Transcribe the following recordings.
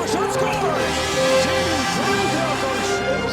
shot scores!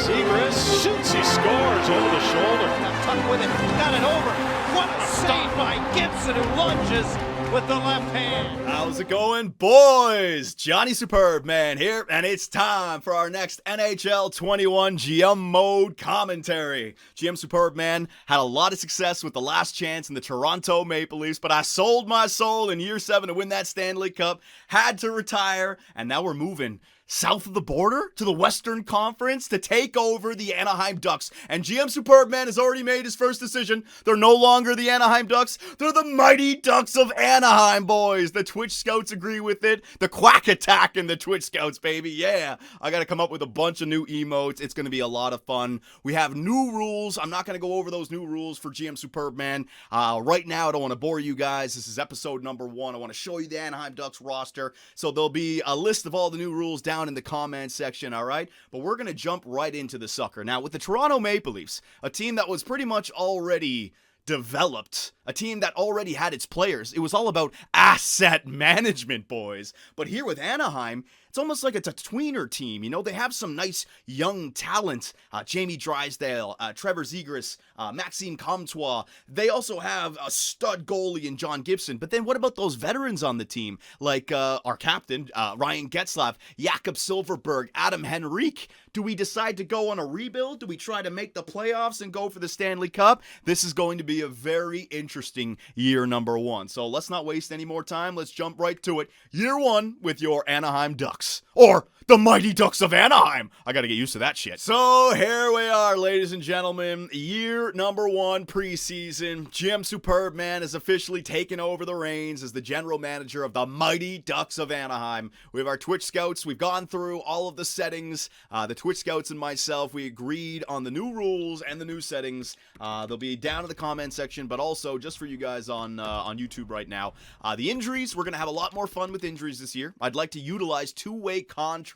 Zegras shoots, he scores over the shoulder. Tuck with it, got it over. What a save by Gibson, who lunges with the left hand. How's it going, boys? Johnny Superbman here, and it's time for our next NHL 21 GM Mode commentary. GM Superbman had a lot of success with the last chance in the Toronto Maple Leafs, but I sold my soul in year 7 to win that Stanley Cup, had to retire, and now we're moving south of the border to the Western Conference to take over the Anaheim Ducks. And GM Superbman has already made his first decision. They're no longer the Anaheim Ducks. They're the Mighty Ducks of Anaheim, boys. The Twitch Scouts agree with it. The Quack Attack in the Twitch Scouts, baby. Yeah. I got to come up with a bunch of new emotes. It's going to be a lot of fun. We have new rules. I'm not going to go over those new rules for GM Superbman. Right now, I don't want to bore you guys. This is episode number 1. I want to show you the Anaheim Ducks roster. So there'll be a list of all the new rules down in the comment section, all right? But we're going to jump right into the sucker. Now, with the Toronto Maple Leafs, a team that was pretty much already developed, a team that already had its players, it was all about asset management, boys. But here with Anaheim, it's almost like it's a tweener team. You know, they have some nice young talent. Jamie Drysdale, Trevor Zegras, Maxime Commtois. They also have a stud goalie in John Gibson. But then what about those veterans on the team? Like our captain, Ryan Getzlaff, Jakob Silverberg, Adam Henrique. Do we decide to go on a rebuild? Do we try to make the playoffs and go for the Stanley Cup? This is going to be a very interesting year number 1. So let's not waste any more time. Let's jump right to it. Year 1 with your Anaheim Ducks. Or the Mighty Ducks of Anaheim. I gotta get used to that shit. So here we are, ladies and gentlemen. Year number 1 preseason. GM Superbman has officially taken over the reins as the general manager of the Mighty Ducks of Anaheim. We have our Twitch Scouts. We've gone through all of the settings. The Twitch Scouts and myself, we agreed on the new rules and the new settings. They'll be down in the comment section, but also just for you guys on YouTube right now. The injuries, we're gonna have a lot more fun with injuries this year. I'd like to utilize two-way contracts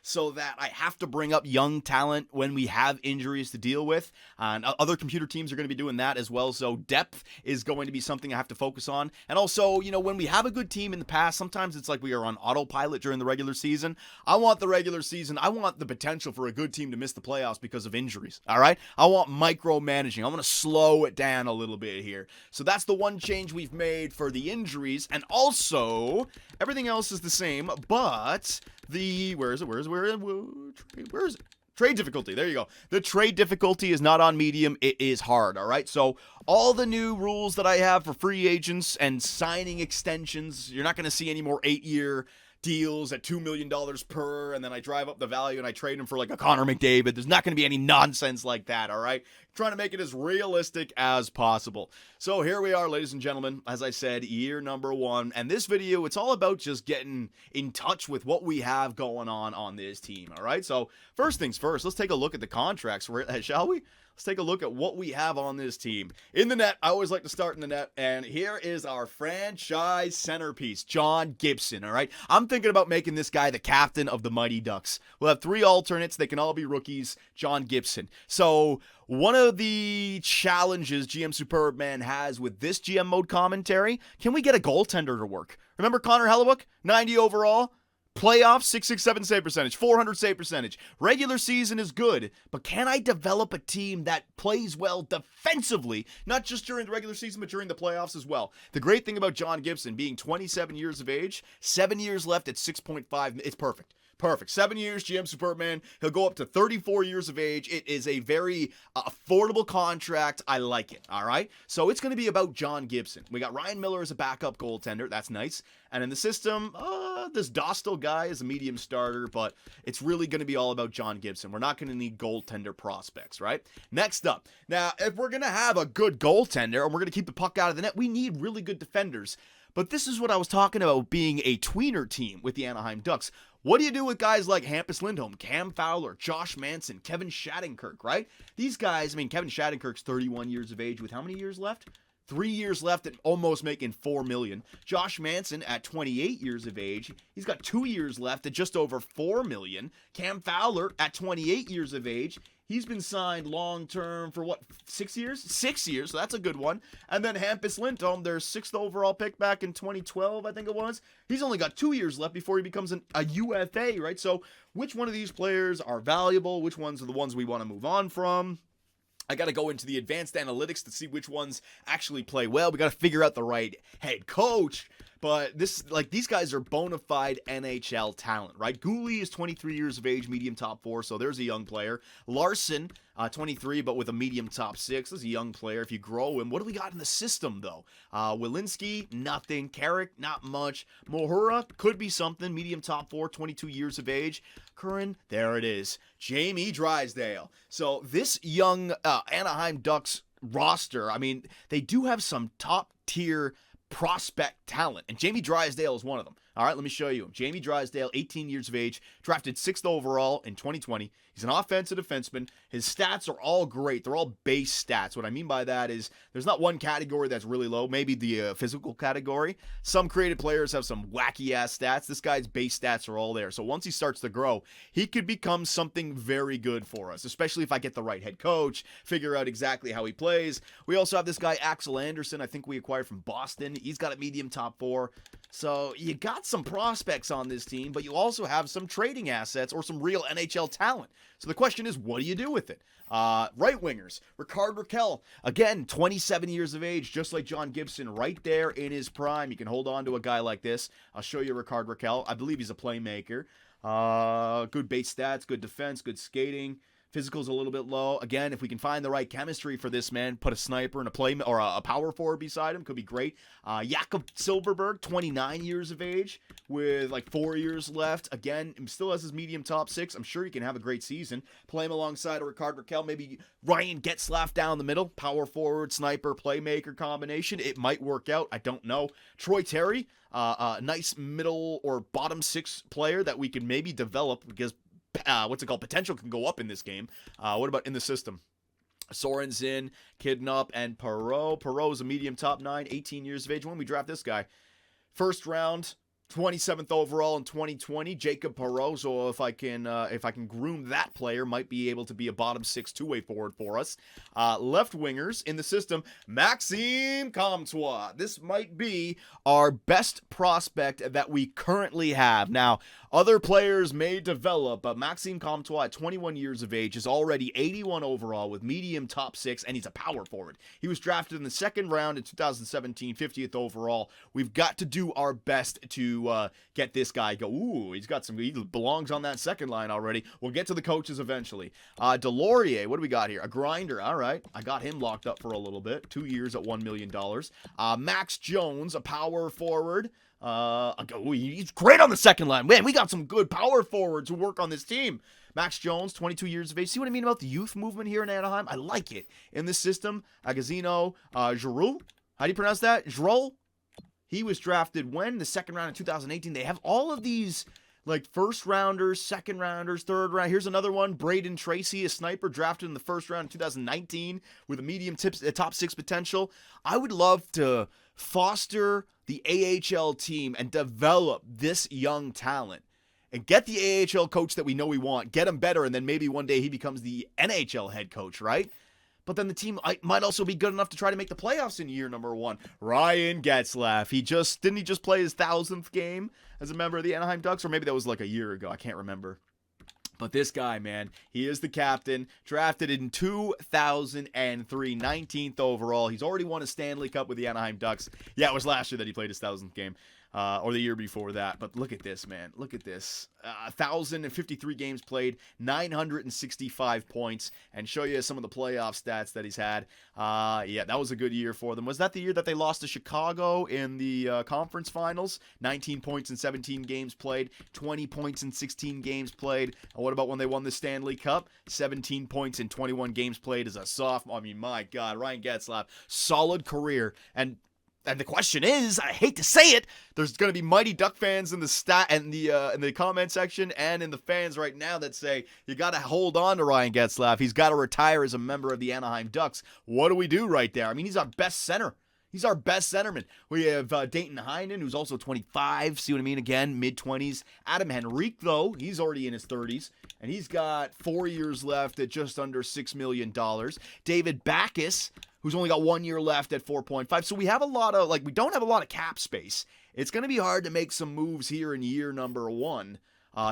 so that I have to bring up young talent when we have injuries to deal with. And other computer teams are going to be doing that as well. So depth is going to be something I have to focus on. And also, you know, when we have a good team in the past, sometimes it's like we are on autopilot during the regular season. I want the regular season. I want the potential for a good team to miss the playoffs because of injuries. All right. I want micromanaging. I want to slow it down a little bit here. So that's the one change we've made for the injuries. And also, everything else is the same, but where is it? Trade difficulty. There you go. The trade difficulty is not on medium. It is hard. All right. So all the new rules that I have for free agents and signing extensions, you're not going to see any more 8-year deals at $2 million per, and then I drive up the value and I trade him for like a Connor McDavid. There's not going to be any nonsense like that, all right? Trying to make it as realistic as possible. So here we are, ladies and gentlemen. As I said, year number 1. And this video, it's all about just getting in touch with what we have going on this team, all right? So first things first, let's take a look at the contracts, shall we? Let's take a look at what we have on this team. In the net, I always like to start in the net, and here is our franchise centerpiece, John Gibson, all right? I'm thinking about making this guy the captain of the Mighty Ducks. We'll have 3 alternates. They can all be rookies. John Gibson. So one of the challenges GM Superbman has with this GM mode commentary, can we get a goaltender to work? Remember Connor Hellebuck, 90 overall? Playoffs, 667 save percentage, 400 save percentage. Regular season is good, but can I develop a team that plays well defensively, not just during the regular season, but during the playoffs as well? The great thing about John Gibson being 27 years of age, 7 years left at 6.5, it's perfect. Perfect. 7 years, GM Superbman. He'll go up to 34 years of age. It is a very affordable contract. I like it, all right? So it's going to be about John Gibson. We got Ryan Miller as a backup goaltender. That's nice. And in the system, this Dostal guy is a medium starter, but it's really going to be all about John Gibson. We're not going to need goaltender prospects, right? Next up. Now, if we're going to have a good goaltender and we're going to keep the puck out of the net, we need really good defenders. But this is what I was talking about being a tweener team with the Anaheim Ducks. What do you do with guys like Hampus Lindholm, Cam Fowler, Josh Manson, Kevin Shattenkirk, right? These guys, I mean, Kevin Shattenkirk's 31 years of age with how many years left? 3 years left at almost making $4 million. Josh Manson at 28 years of age, he's got 2 years left at just over $4 million. Cam Fowler at 28 years of age, he's been signed long-term for 6 years? 6 years, so that's a good one. And then Hampus Lindholm, their 6th overall pick back in 2012, I think it was. He's only got 2 years left before he becomes a UFA, right? So which one of these players are valuable? Which ones are the ones we want to move on from? I got to go into the advanced analytics to see which ones actually play well. We got to figure out the right head coach. But these guys are bona fide NHL talent, right? Gooley is 23 years of age, medium top 4, so there's a young player. Larson, 23, but with a medium top 6. This is a young player if you grow him. What do we got in the system, though? Wilinski, nothing. Carrick, not much. Mohura, could be something. Medium top 4, 22 years of age. Curran, there it is. Jamie Drysdale. So this young Anaheim Ducks roster, I mean, they do have some top-tier prospect talent, and Jamie Drysdale is one of them. All right, let me show you him. Jamie Drysdale, 18 years of age, drafted 6th overall in 2020. He's an offensive defenseman. His stats are all great. They're all base stats. What I mean by that is there's not one category that's really low, maybe the physical category. Some created players have some wacky-ass stats. This guy's base stats are all there. So once he starts to grow, he could become something very good for us, especially if I get the right head coach, figure out exactly how he plays. We also have this guy, Axel Anderson, I think we acquired from Boston. He's got a medium top 4. So you got some prospects on this team, but you also have some trading assets or some real NHL talent. So the question is, what do you do with it? Right wingers, Ricardo Raquel, again, 27 years of age, just like John Gibson, right there in his prime. You can hold on to a guy like this. I'll show you Ricardo Raquel. I believe he's a playmaker. Good base stats, good defense, good skating. Physical's a little bit low. Again, if we can find the right chemistry for this man, put a sniper and a power forward beside him, could be great. Jakob Silverberg, 29 years of age, with 4 years left. Again, still has his medium top 6. I'm sure he can have a great season. Play him alongside a Ricardo Raquel, maybe Ryan Getzlaff down the middle, power forward, sniper, playmaker combination. It might work out. I don't know. Troy Terry, a nice middle or bottom 6 player that we can maybe develop because potential can go up in this game. What about in the system? Sorensen, Kidnap, and Perreault. Perreault is a medium top 9, 18 years of age. When we draft this guy, first round, 27th overall in 2020, Jakob Perreault. So if I can groom that player, might be able to be a bottom 6 two-way forward for us. Left wingers in the system, Maxime Commtois. This might be our best prospect that we currently have. Now, other players may develop, but Maxime Commtois at 21 years of age is already 81 overall with medium top 6, and he's a power forward. He was drafted in the 2nd round in 2017, 50th overall. We've got to do our best to get this guy go. Ooh, he belongs on that second line already. We'll get to the coaches eventually. Delorier, what do we got here? A grinder. All right. I got him locked up for a little bit. 2 years at $1 million. Max Jones, a power forward. He's great on the second line. Man, we got some good power forwards who work on this team. Max Jones, 22 years of age. See what I mean about the youth movement here in Anaheim? I like it. In this system, Agazino, Giroux. How do you pronounce that? Giroux? He was drafted when? The 2nd round in 2018. They have all of these first rounders, 2nd rounders, 3rd round. Here's another one. Braden Tracy, a sniper, drafted in the 1st round in 2019 with a medium top 6 potential. I would love to foster the AHL team and develop this young talent and get the AHL coach that we know we want, get him better, and then maybe one day he becomes the NHL head coach, right? But then the team might also be good enough to try to make the playoffs in year number 1. Ryan Getzlaff. Didn't he just play his 1,000th game as a member of the Anaheim Ducks? Or maybe that was a year ago. I can't remember. But this guy, man, he is the captain. Drafted in 2003, 19th overall. He's already won a Stanley Cup with the Anaheim Ducks. Yeah, it was last year that he played his 1,000th game. Or the year before that. But look at this, man. Look at this. 1,053 games played, 965 points, and show you some of the playoff stats that he's had. Yeah, that was a good year for them. Was that the year that they lost to Chicago in the conference finals? 19 points in 17 games played, 20 points in 16 games played. And what about when they won the Stanley Cup? 17 points in 21 games played as a sophomore. I mean, my God, Ryan Getzlaff, solid career. And the question is, I hate to say it, there's going to be Mighty Duck fans in the comment section and in the fans right now that say you got to hold on to Ryan Getzlaff. He's got to retire as a member of the Anaheim Ducks. What do we do right there? I mean, he's our best center. He's our best centerman. We have Dayton Heinen, who's also 25. See what I mean? Again, mid-20s. Adam Henrique, though, he's already in his 30s. And he's got 4 years left at just under $6 million. David Backes, who's only got 1 year left at 4.5. So we have a lot of, we don't have a lot of cap space. It's going to be hard to make some moves here in year number 1.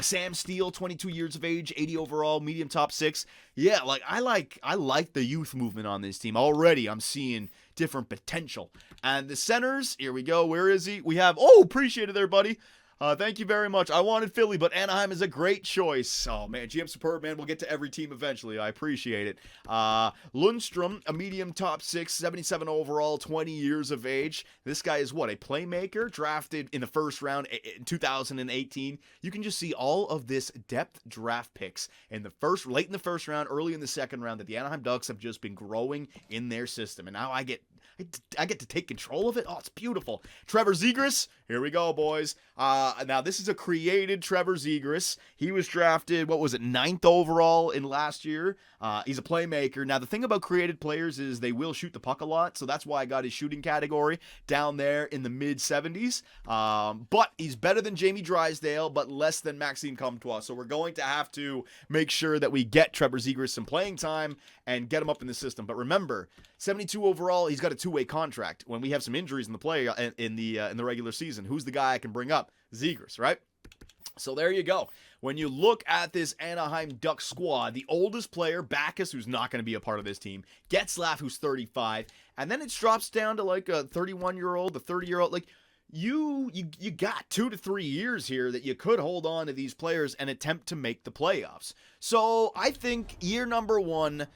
Sam Steele, 22 years of age, 80 overall, medium top 6. Yeah, I like the youth movement on this team. Already I'm seeing different potential. And the centers, here we go. Where is he? We have, appreciate it there, buddy. Thank you very much. I wanted Philly, but Anaheim is a great choice. Oh, man. GM Superbman, we'll get to every team eventually. I appreciate it. Lundstrom, a medium top 6, 77 overall, 20 years of age. This guy is what? A playmaker, drafted in the first round in 2018. You can just see all of this depth draft picks in the late in the first round, early in the second round that the Anaheim Ducks have just been growing in their system. And now I get to take control of it. Oh, it's beautiful. Trevor Zegras, here we go, boys. Now, this is a created Trevor Zegras. He was drafted, 9th overall in last year. He's a playmaker. Now, the thing about created players is they will shoot the puck a lot, so that's why I got his shooting category down there in the mid-70s. But he's better than Jamie Drysdale, but less than Maxime Commtois. So we're going to have to make sure that we get Trevor Zegras some playing time and get him up in the system. But remember, 72 overall, he's got a two-way contract. When we have some injuries in the play in the regular season, who's the guy I can bring up? Zegras, right? So there you go. When you look at this Anaheim Ducks squad, the oldest player, Backes, who's not going to be a part of this team, Getzlaff, who's 35, and then it drops down to a 31-year-old, a 30-year-old. You got 2 to 3 years here that you could hold on to these players and attempt to make the playoffs. So I think year number 1,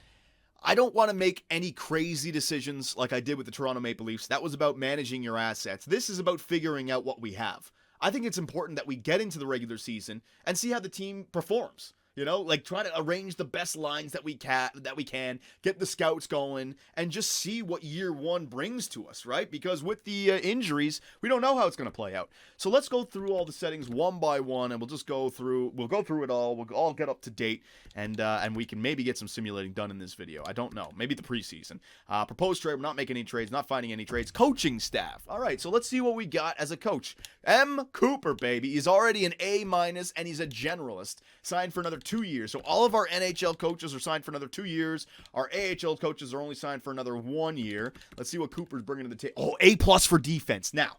I don't want to make any crazy decisions like I did with the Toronto Maple Leafs. That was about managing your assets. This is about figuring out what we have. I think it's important that we get into the regular season and see how the team performs. Try to arrange the best lines that we can, get the scouts going, and just see what year 1 brings to us, right? Because with the injuries, we don't know how it's going to play out. So let's go through all the settings one by one, and we'll go through it all. We'll all get up to date, and we can maybe get some simulating done in this video. I don't know. Maybe the preseason. Proposed trade, we're not making any trades, not finding any trades. Coaching staff. All right, so let's see what we got as a coach. M. Cooper, baby. He's already an A-, and he's a generalist. Signed for another 2 years. So all of our NHL coaches are signed for another 2 years. Our AHL coaches are only signed for another 1 year. Let's see what Cooper's bringing to the table. Oh, A+ for defense. Now,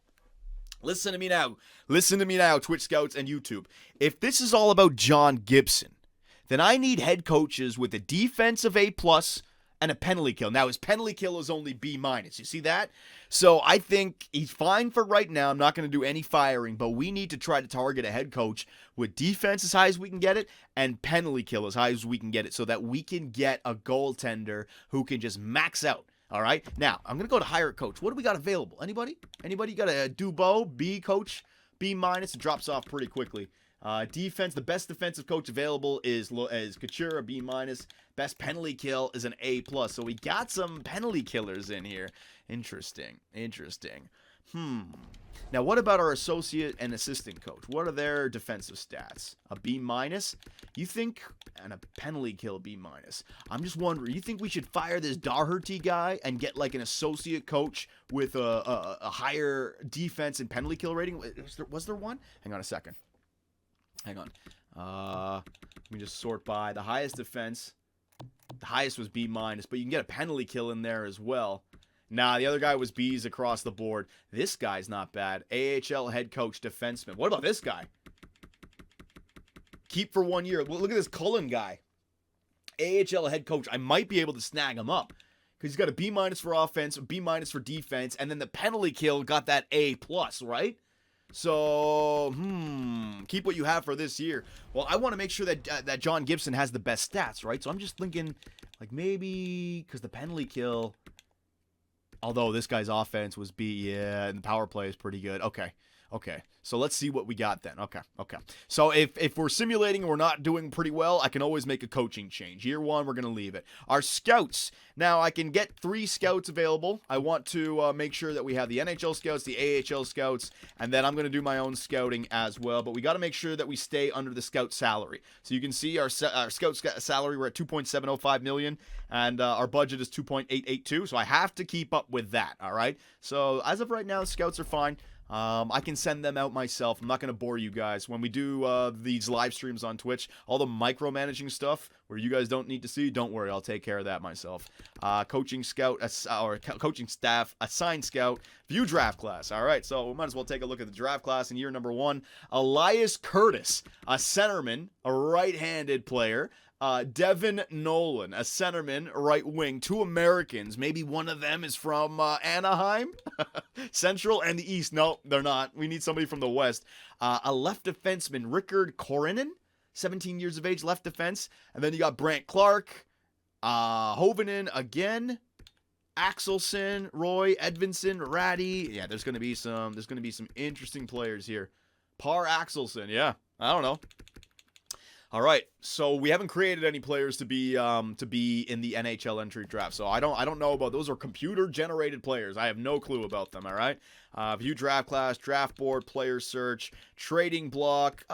listen to me now, Twitch scouts and YouTube. If this is all about John Gibson, then I need head coaches with a defensive A+ and a penalty kill. Now, his penalty kill is only B-. You see that? So I think he's fine for right now. I'm not going to do any firing, but we need to try to target a head coach with defense as high as we can get it and penalty kill as high as we can get it so that we can get a goaltender who can just max out. All right? Now, I'm going to go to hire coach. What do we got available? Anybody got a Dubo, B coach, B-? It drops off pretty quickly. Defense, the best defensive coach available is Couture, a B-. Best penalty kill is an A+. So we got some penalty killers in here. Interesting. Now, what about our associate and assistant coach? What are their defensive stats? A B-? You think? And a penalty kill B-. I'm just wondering, you think we should fire this Daugherty guy and get an associate coach with a higher defense and penalty kill rating? Was there one? Hang on a second. Hang on. Let me just sort by the highest defense. The highest was B-, but you can get a penalty kill in there as well. Nah, the other guy was B's across the board. This guy's not bad. AHL head coach defenseman. What about this guy? Keep for 1 year. Look at this Cullen guy. AHL head coach. I might be able to snag him up. Because he's got a B- for offense, a B- for defense, and then the penalty kill got that A+, right? So, keep what you have for this year. Well, I want to make sure that John Gibson has the best stats, right? So I'm just thinking, maybe, because the penalty kill, although this guy's offense was B, yeah, and the power play is pretty good. Okay, Okay, so let's see what we got then. Okay. So if we're simulating and we're not doing pretty well, I can always make a coaching change. Year 1, we're going to leave it. Our scouts. Now, I can get 3 scouts available. I want to make sure that we have the NHL scouts, the AHL scouts, and then I'm going to do my own scouting as well. But we got to make sure that we stay under the scout salary. So you can see our scout salary, we're at $2.705 million, and our budget is $2.882. So I have to keep up with that, all right? So as of right now, scouts are fine. I can send them out myself. I'm not going to bore you guys. When we do these live streams on Twitch, all the micromanaging stuff where you guys don't need to see, don't worry. I'll take care of that myself. Coaching scout or coaching staff, assigned scout, view draft class. All right, so we might as well take a look at the draft class in year number 1. Elias Curtis, a centerman, a right-handed player. Devin Nolan, a centerman, right wing, 2 Americans. Maybe one of them is from Anaheim, Central, and the East. No, they're not. We need somebody from the West. A left defenseman, Rickard Korinen, 17 years of age, left defense. And then you got Brant Clark, Hovinen again, Axelson, Roy, Edvinson, Ratty. Yeah, there's gonna be some interesting players here. Par Axelson, yeah. I don't know. All right, so we haven't created any players to be in the NHL entry draft. So I don't know about those. Are computer generated players. I have no clue about them. All right, view draft class, draft board, player search, trading block.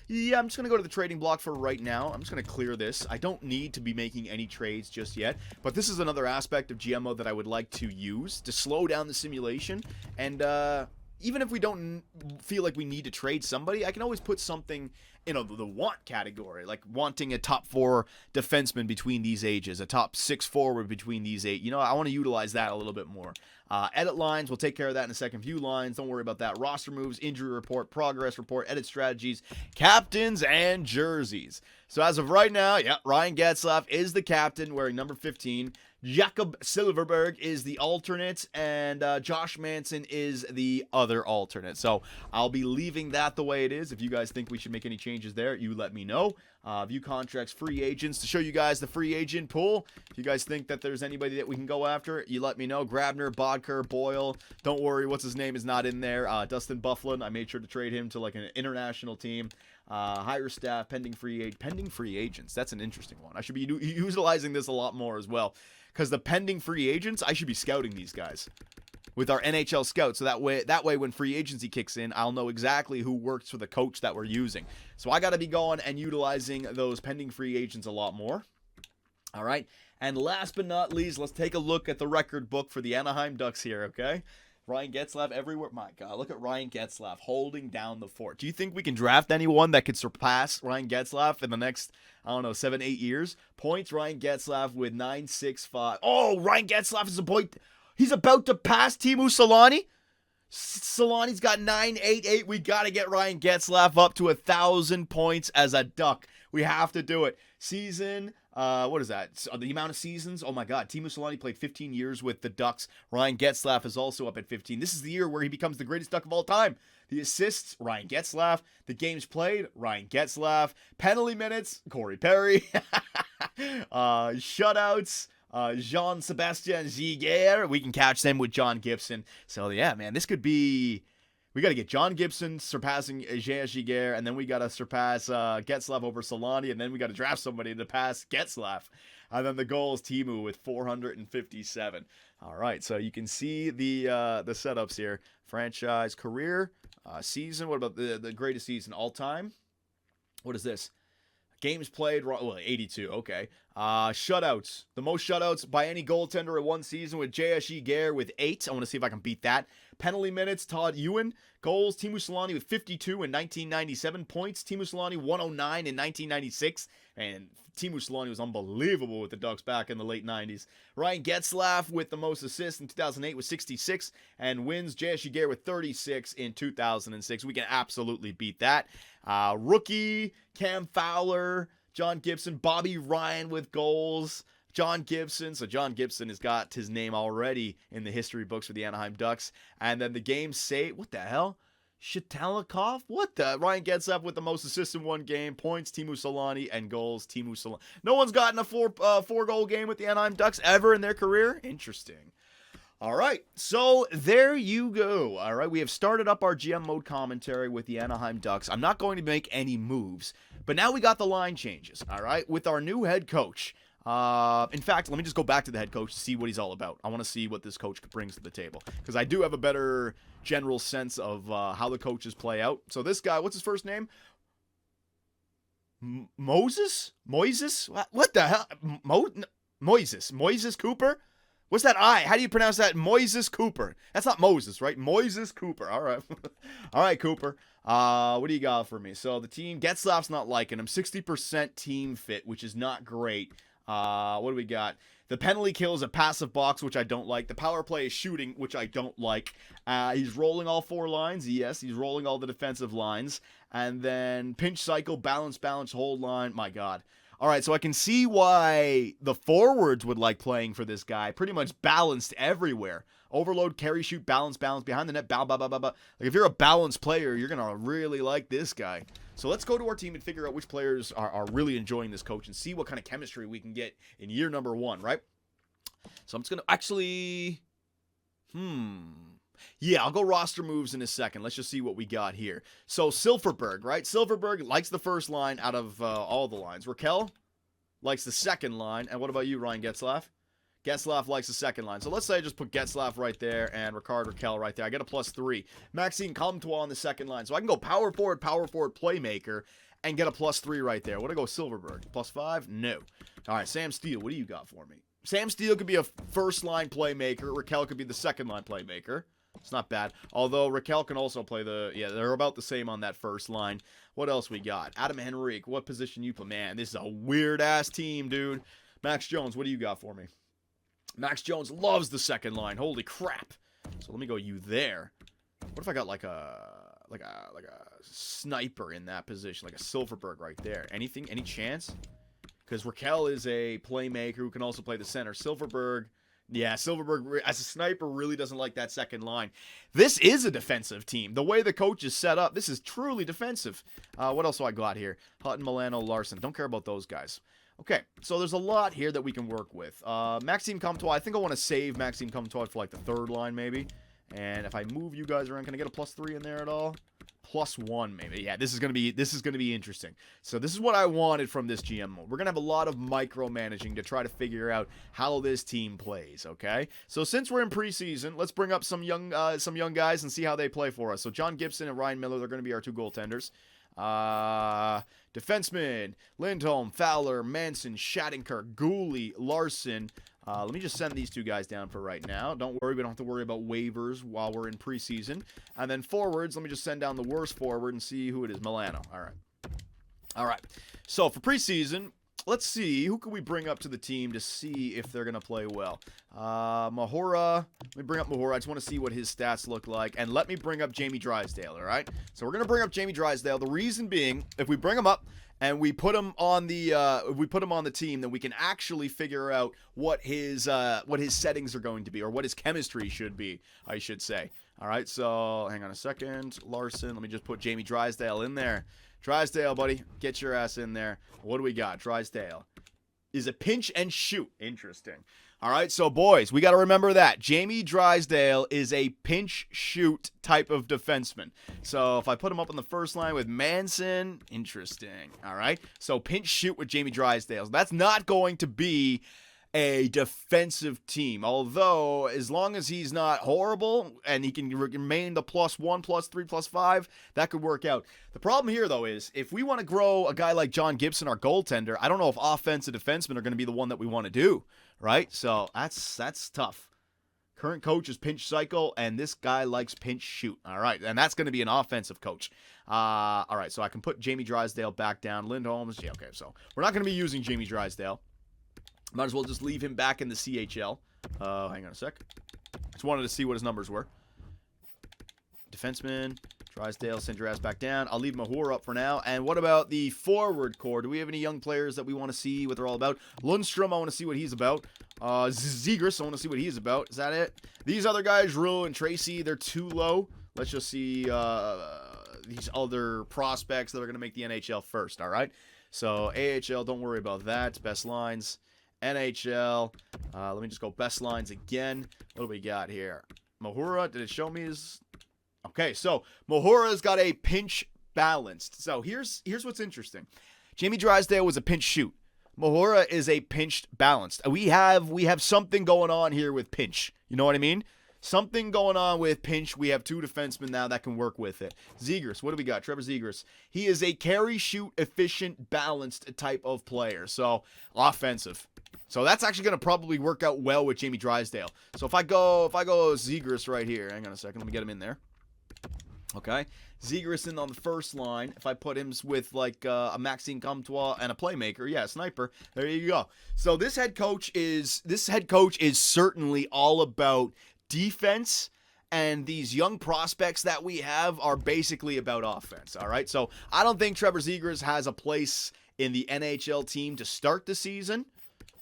Yeah, I'm just gonna go to the trading block for right now. I'm just gonna clear this. I don't need to be making any trades just yet. But this is another aspect of GMO that I would like to use to slow down the simulation and. Even if we don't feel like we need to trade somebody, I can always put something in the want category, like wanting a top 4 defenseman between these ages, a top 6 forward between these 8. I want to utilize that a little bit more. Edit lines, we'll take care of that in a second. View lines, don't worry about that. Roster moves, injury report, progress report, edit strategies, captains, and jerseys. So as of right now, yeah, Ryan Getzlaff is the captain, wearing number 15. Jakob Silverberg is the alternate, and Josh Manson is the other alternate. So I'll be leaving that the way it is. If you guys think we should make any changes there, you let me know. View contracts, free agents, to show you guys the free agent pool. If you guys think that there's anybody that we can go after, you let me know. Grabner, Bodker, Boyle. Don't worry, what's his name is not in there. Dustin Byfuglien, I made sure to trade him to like an international team. Hire staff, pending free agents. That's an interesting one. I should be utilizing this a lot more as well. Because the pending free agents, I should be scouting these guys with our NHL scouts. So that way when free agency kicks in, I'll know exactly who works for the coach that we're using. So I got to be going and utilizing those pending free agents a lot more. All right. And last but not least, let's take a look at the record book for the Anaheim Ducks here, okay? Ryan Getzlaff everywhere. My God, look at Ryan Getzlaff holding down the fort. Do you think we can draft anyone that could surpass Ryan Getzlaff in the next, 7-8 years? Points, Ryan Getzlaff with 965. Oh, Ryan Getzlaff is a point. He's about to pass Teemu Selanne. Solani's got 988. We got to get Ryan Getzlaff up to 1,000 points as a Duck. We have to do it. Season, what is that? The amount of seasons? Oh my God. Teemu Selanne played 15 years with the Ducks. Ryan Getzlaff is also up at 15. This is the year where he becomes the greatest Duck of all time. The assists, Ryan Getzlaff. The games played, Ryan Getzlaff. Penalty minutes, Corey Perry. Shutouts, Jean-Sebastien Giguère. We can catch them with John Gibson. So yeah, man, this could be... We got to get John Gibson surpassing Jean Giguère, and then we got to surpass Getzlaff over Selanne, and then we got to draft somebody to pass Getzlaff. And then the goals, Teemu with 457. All right, so you can see the setups here. Franchise, career, season. What about the greatest season all time? What is this? Games played, 82, okay. Shutouts. The most shutouts by any goaltender in one season with J.S. Giguère with 8. I want to see if I can beat that. Penalty minutes, Todd Ewan. Goals, Teemu Selanne with 52 in 1997. Points, Teemu Selanne 109 in 1996. And Teemu Selanne was unbelievable with the Ducks back in the late 90s. Ryan Getzlaff with the most assists in 2008 with 66. And wins, J.S. Giguère with 36 in 2006. We can absolutely beat that. Rookie, Cam Fowler, John Gibson, Bobby Ryan with goals. John Gibson. So John Gibson has got his name already in the history books for the Anaheim Ducks. And then the game saved. What the hell? Shatalikov? What the? Ryan Getzlaff with the most assists in one game. Points, Teemu Selanne, and goals, Teemu Selanne. No one's gotten a four-goal game with the Anaheim Ducks ever in their career? Interesting. All right, so there you go. All right, we have started up our GM mode commentary with the Anaheim Ducks. I'm not going to make any moves, but now we got the line changes, all right, with our new head coach. In fact, let me just go back to the head coach to see what he's all about. I want to see what this coach brings to the table, because I do have a better general sense of how the coaches play out. So this guy, what's his first name? Moses? What the hell? Moises Cooper? What's that I? How do you pronounce that? Moises Cooper. That's not Moses, right? Moises Cooper. All right. All right, Cooper. What do you got for me? So the team, Getzlaff's not liking him. 60% team fit, which is not great. What do we got? The penalty kill is a passive box, which I don't like. The power play is shooting, which I don't like. He's rolling all 4 lines. Yes, he's rolling all the defensive lines. And then pinch cycle, balance, hold line. My God. All right, so I can see why the forwards would like playing for this guy. Pretty much balanced everywhere. Overload, carry, shoot, balance, behind the net, Like if you're a balanced player, you're going to really like this guy. So let's go to our team and figure out which players are really enjoying this coach and see what kind of chemistry we can get in year number 1, right? So I'm just going to actually... Yeah, I'll go roster moves in a second. Let's just see what we got here. So Silverberg, right? Silverberg likes the first line out of all the lines. Raquel likes the second line. And what about you, Ryan Getzlaff? Getzlaff likes the second line. So let's say I just put Getzlaff right there and Ricardo Raquel right there. I get a +3. Maxime Commtois on the second line. So I can go power forward, playmaker, and get a +3 right there. What do I go Silverberg? +5? No. All right, Sam Steele, what do you got for me? Sam Steele could be a first-line playmaker. Raquel could be the second-line playmaker. It's not bad. Although Raquel can also play they're about the same on that first line. What else we got? Adam Henrique, what position you play? Man, this is a weird-ass team, dude. Max Jones, what do you got for me? Max Jones loves the second line. Holy crap. So let me go you there. What if I got like a sniper in that position, like a Silverberg right there? Any chance? Because Raquel is a playmaker who can also play the center. Silverberg as a sniper really doesn't like that second line. This is a defensive team. The way the coach is set up, this is truly defensive. What else do I got here? Hutton, Milano, Larson. Don't care about those guys. Okay, so there's a lot here that we can work with. Maxime Commtois, I think I want to save Maxime Commtois for like the third line maybe. And if I move you guys around, can I get a +3 in there at all? +1 maybe. Yeah, this is gonna be interesting. So this is what I wanted from this GM mode. We're gonna have a lot of micromanaging to try to figure out how this team plays. Okay. So since we're in preseason, let's bring up some young guys and see how they play for us. So John Gibson and Ryan Miller, they're gonna be our 2 goaltenders. Defenseman Lindholm, Fowler, Manson, Shattenkirk, Gooley, Larson. Let me just send these 2 guys down for right now. Don't worry, we don't have to worry about waivers while we're in preseason. And then forwards, let me just send down the worst forward and see who it is. Milano. All right. So for preseason, let's see, who can we bring up to the team to see if they're going to play well? Mahura. Let me bring up Mahura. I just want to see what his stats look like. And let me bring up Jamie Drysdale, all right? So we're going to bring up Jamie Drysdale. The reason being, if we bring him up and we put him on the team, then we can actually figure out what his settings are going to be, or what his chemistry should be, I should say. All right, so hang on a second. Larson, let me just put Jamie Drysdale in there. Drysdale, buddy, get your ass in there. What do we got? Drysdale is a pinch and shoot. Interesting. All right, so boys, we got to remember that. Jamie Drysdale is a pinch shoot type of defenseman. So if I put him up on the first line with Manson, interesting. All right, so pinch shoot with Jamie Drysdale. That's not going to be a defensive team. Although, as long as he's not horrible and he can remain the +1, +3, +5, that could work out. The problem here, though, is if we want to grow a guy like John Gibson, our goaltender, I don't know if offensive defensemen are going to be the one that we want to do, right? So that's tough. Current coach is pinch cycle, and this guy likes pinch shoot. All right, and that's going to be an offensive coach. All right, so I can put Jamie Drysdale back down. Lindholm's, yeah, okay, so we're not going to be using Jamie Drysdale. Might as well just leave him back in the CHL. Hang on a sec. Just wanted to see what his numbers were. Defenseman, Drysdale, send your ass back down. I'll leave Mahura up for now. And what about the forward core? Do we have any young players that we want to see what they're all about? Lundstrom, I want to see what he's about. Zegras, I want to see what he's about. Is that it? These other guys, Rule and Tracy, they're too low. Let's just see these other prospects that are going to make the NHL first, all right? So AHL, don't worry about that. Best lines. NHL. Let me just go best lines again. What do we got here? Mahura, did it show me his... Okay, so Mahura's got a pinch balanced. So here's what's interesting. Jamie Drysdale was a pinch shoot. Mahura is a pinched balanced. We have something going on here with pinch. You know what I mean? Something going on with pinch. We have two defensemen now that can work with it. Zegras, what do we got? Trevor Zegras. He is a carry, shoot, efficient, balanced type of player. So, offensive. So that's actually going to probably work out well with Jamie Drysdale. So if I go Zegras right here. Hang on a second. Let me get him in there. Okay. Zegras in on the first line. If I put him with like a Maxime Commtois and a playmaker, yeah, sniper. There you go. So this head coach is certainly all about defense, and these young prospects that we have are basically about offense, all right? So I don't think Trevor Zegras has a place in the NHL team to start the season.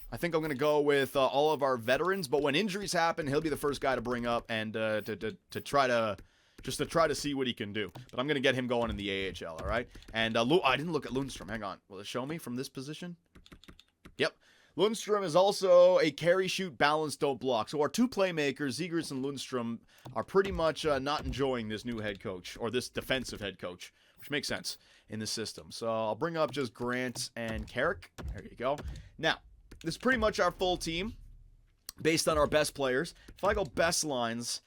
I think I'm going to go with all of our veterans, but when injuries happen, he'll be the first guy to bring up and to try to see what he can do. But I'm going to get him going in the AHL, all right? And I didn't look at Lundstrom. Hang on. Will it show me from this position? Yep. Lundstrom is also a carry, shoot, balance, don't block. So our two playmakers, Zegras and Lundstrom, are pretty much not enjoying this new head coach, or this defensive head coach, which makes sense in the system. So I'll bring up just Grant and Carrick. There you go. Now, this is pretty much our full team based on our best players. If I go best lines,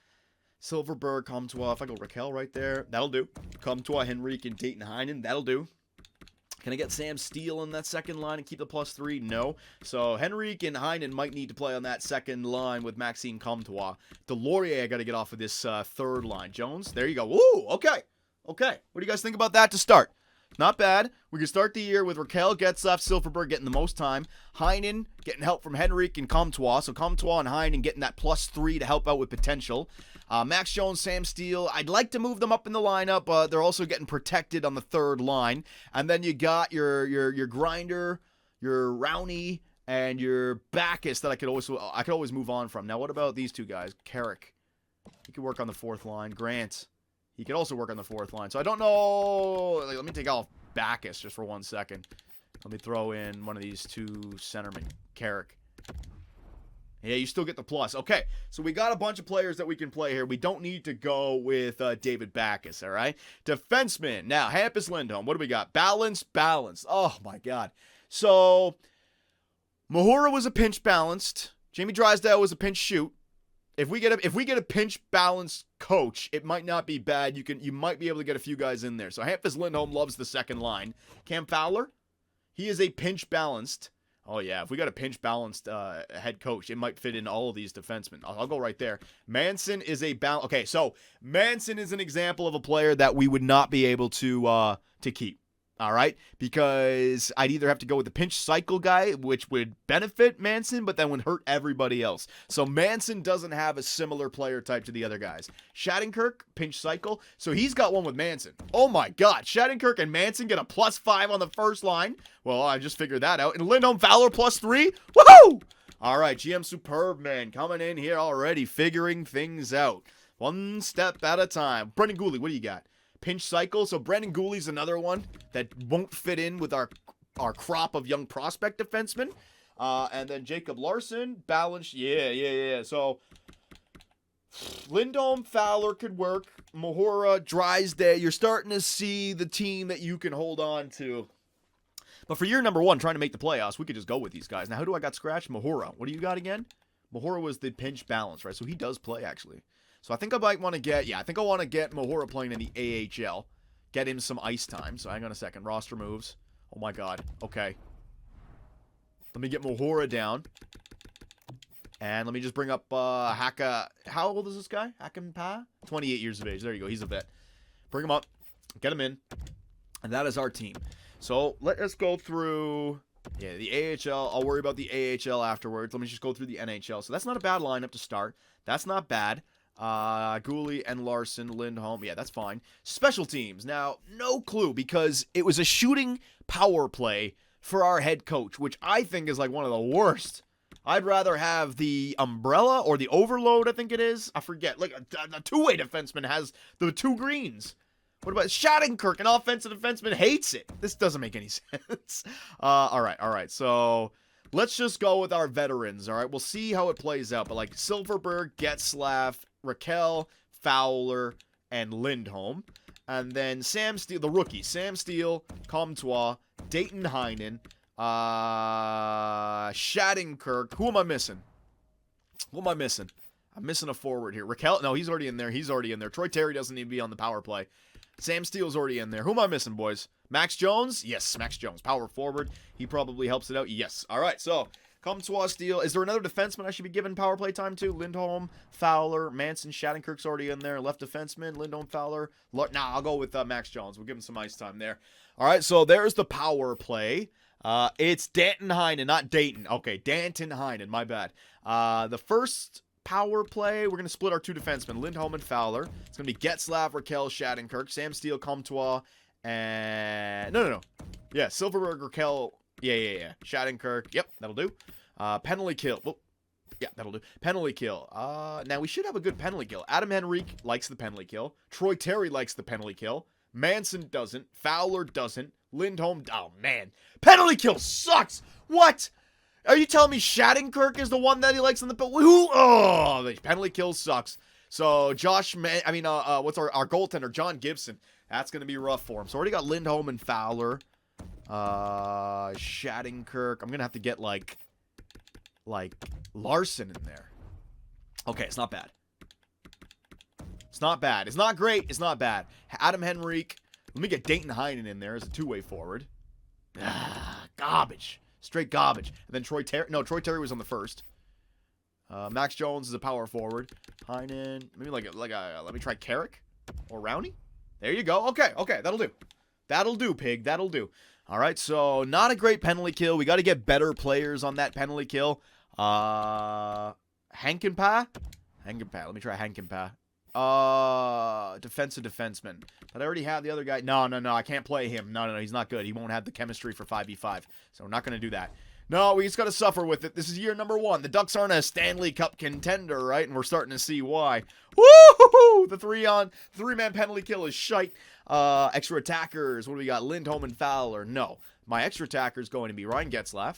Silverberg, Commtois, if I go Raquel right there, that'll do. Commtois, Henrique, and Dayton Heinen, that'll do. Can I get Sam Steele in that second line and keep the +3? No. So Henrique and Heinen might need to play on that second line with Maxime Commtois. Delorier, I got to get off of this third line. Jones, there you go. Woo, okay. Okay. What do you guys think about that to start? Not bad. We can start the year with Raquel, Getzlaff, Silverberg getting the most time. Heinen getting help from Henrique and Commtois. So Commtois and Heinen getting that +3 to help out with potential. Max Jones, Sam Steele. I'd like to move them up in the lineup, but they're also getting protected on the third line. And then you got your Grinder, your Rowney, and your Backus that I could always move on from. Now, what about these two guys? Carrick. He could work on the fourth line. Grant. He could also work on the fourth line. So I don't know. Let me take off Backus just for 1 second. Let me throw in one of these two centermen. Carrick. Yeah, you still get the plus. Okay, so we got a bunch of players that we can play here. We don't need to go with David Backus, all right? Defenseman. Now, Hampus Lindholm. What do we got? Balance. Oh, my God. So, Mahura was a pinch balanced. Jamie Drysdale was a pinch shoot. If we get a pinch balanced coach, it might not be bad. You might be able to get a few guys in there. So, Hampus Lindholm loves the second line. Cam Fowler, he is a pinch balanced. Oh, yeah. If we got a pinch-balanced head coach, it might fit in all of these defensemen. I'll go right there. Manson is a balance. Okay, so Manson is an example of a player that we would not be able to keep. All right? Because I'd either have to go with the pinch cycle guy, which would benefit Manson, but then would hurt everybody else. So Manson doesn't have a similar player type to the other guys. Shattenkirk, pinch cycle. So he's got one with Manson. Oh my God. Shattenkirk and Manson get a +5 on the first line. Well, I just figured that out. And Lindholm Fowler +3. Woohoo! All right, GM Superbman coming in here already, figuring things out. One step at a time. Brendan Gooley, what do you got? Pinch cycle. So Brendan Gooley's another one that won't fit in with our crop of young prospect defensemen. And then Jakob Larson, balanced. Yeah. So Lindholm, Fowler could work. Mahura, Drysdale. You're starting to see the team that you can hold on to. But for year number 1, trying to make the playoffs, we could just go with these guys. Now, who do I got scratched? Mahura. What do you got again? Mahura was the pinch balance, right? So he does play, actually. So I think I might want to get, I think I want to get Mahura playing in the AHL. Get him some ice time. So hang on a second. Roster moves. Oh my God. Okay. Let me get Mahura down. And let me just bring up Haka. How old is this guy? Hakanpää? 28 years of age. There you go. He's a vet. Bring him up. Get him in. And that is our team. So let us go through, the AHL. I'll worry about the AHL afterwards. Let me just go through the NHL. So that's not a bad lineup to start. That's not bad. Gooley and Larson, Lindholm. Yeah, that's fine. Special teams. Now, no clue because it was a shooting power play for our head coach, which I think is like one of the worst. I'd rather have the umbrella or the overload, I think it is. I forget. Like a two-way defenseman has the 2 greens. What about Shattenkirk? An offensive defenseman hates it. This doesn't make any sense. All right. So let's just go with our veterans, all right? We'll see how it plays out. But like Silverberg, Getzlaff, Raquel, Fowler, and Lindholm. And then Sam Steele, the rookie, Sam Steele, Commtois, Dayton Heinen, Shattenkirk. Who am I missing? I'm missing a forward here. Raquel, no, he's already in there. Troy Terry doesn't need to be on the power play. Sam Steele's already in there. Who am I missing, boys? Max Jones? Yes, Max Jones. Power forward. He probably helps it out. Yes. All right, so Commtois, Steele. Is there another defenseman I should be giving power play time to? Lindholm, Fowler, Manson, Shattenkirk's already in there. Left defenseman, Lindholm, Fowler. I'll go with Max Jones. We'll give him some ice time there. All right, so there's the power play. It's Danton Heinen, not Dayton. Okay, Danton Heinen, my bad. The first power play, we're going to split our two defensemen, Lindholm and Fowler. It's going to be Getzlaff, Raquel, Shattenkirk, Sam Steele, Commtois, and... No. Yeah, Silverberg, Raquel... Yeah. Shattenkirk. Yep, that'll do. Penalty kill. Oh, yeah, that'll do. Penalty kill. Now, we should have a good penalty kill. Adam Henrique likes the penalty kill. Troy Terry likes the penalty kill. Manson doesn't. Fowler doesn't. Lindholm... Oh, man. Penalty kill sucks! What? Are you telling me Shattenkirk is the one that he likes on the... Who? Oh, the penalty kill sucks. So, what's our goaltender? John Gibson. That's going to be rough for him. So, already got Lindholm and Fowler. Shattenkirk. I'm going to have to get, like Larson in there. Okay, it's not bad. It's not bad. It's not great. It's not bad. Adam Henrique. Let me get Dayton Heinen in there as a two-way forward. Garbage. Straight garbage. And then Troy Terry. No, Troy Terry was on the first. Max Jones is a power forward. Heinen. Maybe let me try Carrick or Rowney. There you go. Okay. That'll do. That'll do, pig. That'll do. All right, so not a great penalty kill. We got to get better players on that penalty kill. Hankenpää? Let me try Hankenpää. Defensive defenseman. But I already have the other guy. No, I can't play him. No, he's not good. He won't have the chemistry for 5v5. So we're not going to do that. No, we just got to suffer with it. This is year number 1. The Ducks aren't a Stanley Cup contender, right? And we're starting to see why. Woo-hoo-hoo! The three-man penalty kill is shite. Extra attackers. What do we got? Lindholm and Fowler. No. My extra attacker is going to be Ryan Getzlaff.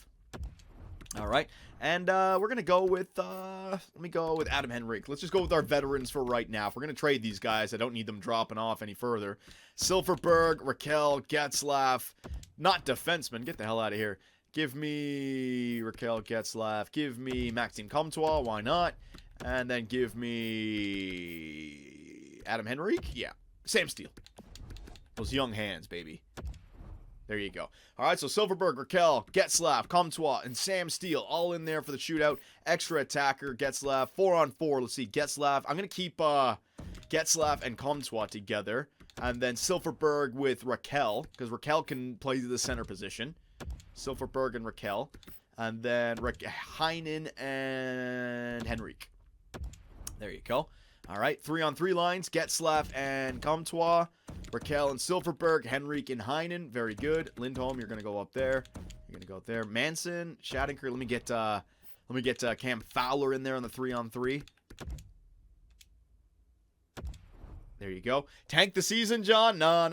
All right. And we're going to go with, let me go with Adam Henrique. Let's just go with our veterans for right now. If we're going to trade these guys, I don't need them dropping off any further. Silverberg, Raquel, Getzlaff. Not defenseman. Get the hell out of here. Give me Raquel, Getzlaff. Give me Maxime Commtois. Why not? And then give me Adam Henrique. Yeah. Sam Steele. Those young hands, baby. There you go. All right, so Silverberg, Raquel, Getzlaff, Commtois, and Sam Steele all in there for the shootout. Extra attacker, Getzlaff, 4-on-4. Let's see, Getzlaff. I'm going to keep Getzlaff and Commtois together. And then Silverberg with Raquel, because Raquel can play the center position. Silverberg and Raquel. And then Heinen and Henrique. There you go. All right, 3-on-3 lines. Getzlaff and Commtois. Raquel and Silverberg. Henrique and Heinen. Very good. Lindholm, you're going to go up there. You're going to go up there. Manson, Shattenkirk. Let me get Cam Fowler in there on the 3-on-3. There you go. Tank the season, John? No.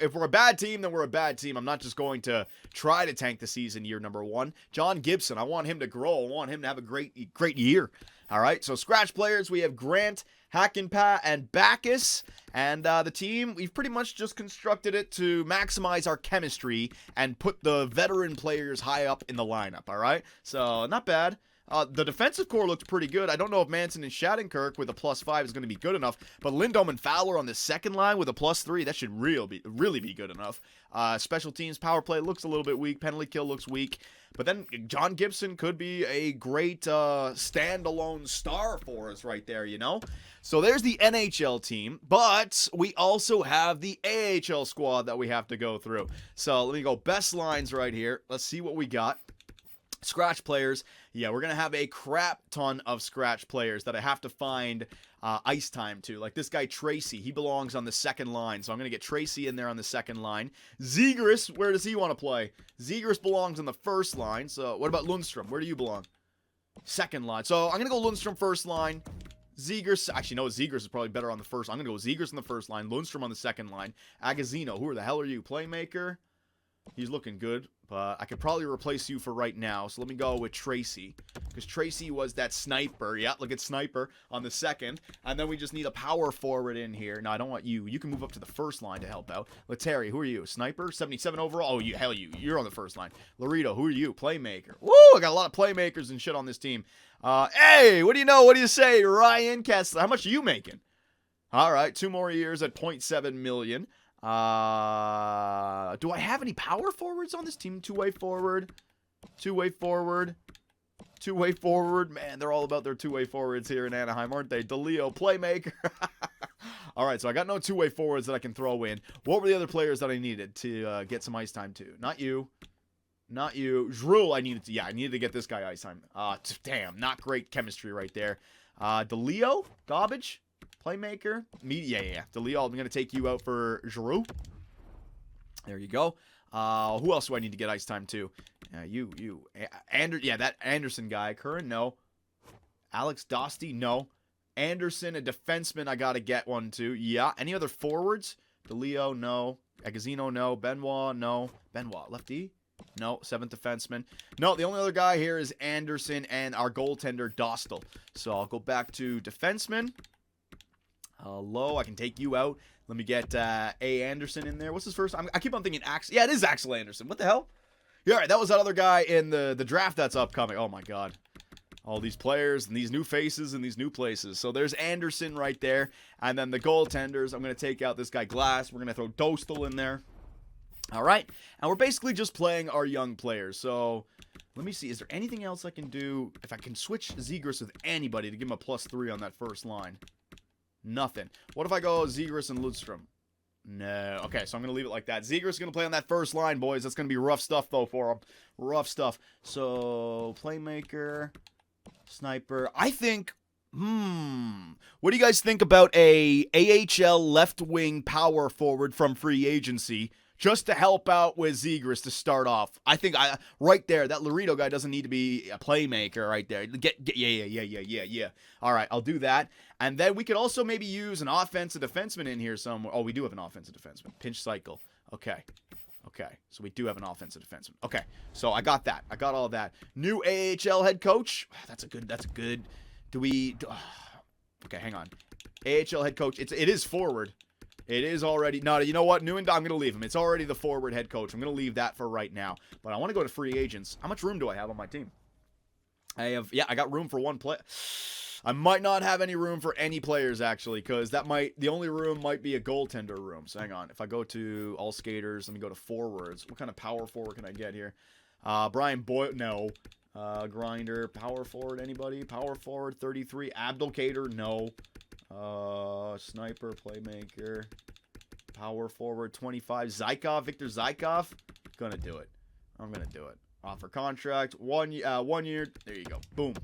If we're a bad team, then we're a bad team. I'm not just going to try to tank the season year number 1. John Gibson, I want him to grow. I want him to have a great year. All right, so scratch players, we have Grant, Hakanpää, and Bacchus. And the team, we've pretty much just constructed it to maximize our chemistry and put the veteran players high up in the lineup, all right? So, not bad. The defensive core looks pretty good. I don't know if Manson and Shattenkirk with a +5 is going to be good enough, but Lindholm and Fowler on the second line with a +3, that should really be good enough. Special teams, power play looks a little bit weak. Penalty kill looks weak. But then John Gibson could be a great standalone star for us right there, you know? So there's the NHL team, but we also have the AHL squad that we have to go through. So let me go best lines right here. Let's see what we got. Scratch players. Yeah, we're going to have a crap ton of scratch players that I have to find ice time to. Like this guy, Tracy. He belongs on the second line. So I'm going to get Tracy in there on the second line. Zegras, where does he want to play? Zegras belongs on the first line. So what about Lundstrom? Where do you belong? Second line. So I'm going to go Lundstrom first line. Zegras. Actually, no, Zegras is probably better on the first. I'm going to go Zegras on the first line. Lundstrom on the second line. Agazino. Who the hell are you? Playmaker? He's looking good, but I could probably replace you for right now. So let me go with Tracy, because Tracy was that sniper. Yeah, look at sniper on the second. And then we just need a power forward in here. No, I don't want you. You can move up to the first line to help out. Letary, who are you? Sniper? 77 overall? Oh, you're on the first line. Laredo, who are you? Playmaker. Woo, I got a lot of playmakers and shit on this team. Hey, what do you know? What do you say? Ryan Getzlaff. How much are you making? All right, 2 more years at $0.7 million. Do I have any power forwards on this team? Two-way forward. Man, they're all about their two-way forwards here in Anaheim, aren't they? DeLeo, playmaker. All right, so I got no two-way forwards that I can throw in. What were the other players that I needed to get some ice time to? Not you. Drew, I needed to get this guy ice time. Damn, not great chemistry right there. DeLeo, garbage. Playmaker. Yeah. DeLeo, I'm going to take you out for Giroux. There you go. Who else do I need to get ice time to? That Anderson guy. Curran, no. Alex Dosty, no. Anderson, a defenseman, I got to get one too. Yeah. Any other forwards? DeLeo, no. Agazino, no. Benoit, no. Benoit, lefty? No. 7th defenseman. No, the only other guy here is Anderson and our goaltender, Drysdale. So I'll go back to defenseman. Low, I can take you out. Let me get A. Anderson in there. What's his first? I keep on thinking Axel. Yeah, it is Axel Anderson. What the hell? Yeah, all right, that was that other guy in the draft that's upcoming. Oh, my God. All these players and these new faces and these new places. So there's Anderson right there. And then the goaltenders, I'm going to take out this guy Glass. We're going to throw Drysdale in there. All right. And we're basically just playing our young players. So let me see. Is there anything else I can do? If I can switch Zegras with anybody to give him a +3 on that first line. Nothing. What if I go Zegras and Lundstrom? No. Okay, so I'm going to leave it like that. Zegras is going to play on that first line, boys. That's going to be rough stuff, though, for him. Rough stuff. So, playmaker, sniper. I think, what do you guys think about a AHL left-wing power forward from free agency just to help out with Zegras to start off? I think right there, that Laredo guy doesn't need to be a playmaker right there. Yeah. All right, I'll do that. And then we could also maybe use an offensive defenseman in here somewhere. Oh, we do have an offensive defenseman. Pinch cycle. Okay. So we do have an offensive defenseman. Okay. So I got that. I got all that. New AHL head coach. That's a good. Okay, hang on. AHL head coach. It is forward. It is already. No, you know what? I'm going to leave him. It's already the forward head coach. I'm going to leave that for right now. But I want to go to free agents. How much room do I have on my team? I got room for one player. I might not have any room for any players, actually, because the only room might be a goaltender room. So hang on. If I go to all skaters, let me go to forwards. What kind of power forward can I get here? Brian Boyle, no. Grinder, power forward, anybody? Power forward, 33. Abdelkader, no. Sniper, playmaker, power forward, 25. Victor Zykov, gonna do it. I'm gonna do it. Offer contract, 1 year. There you go. Boom.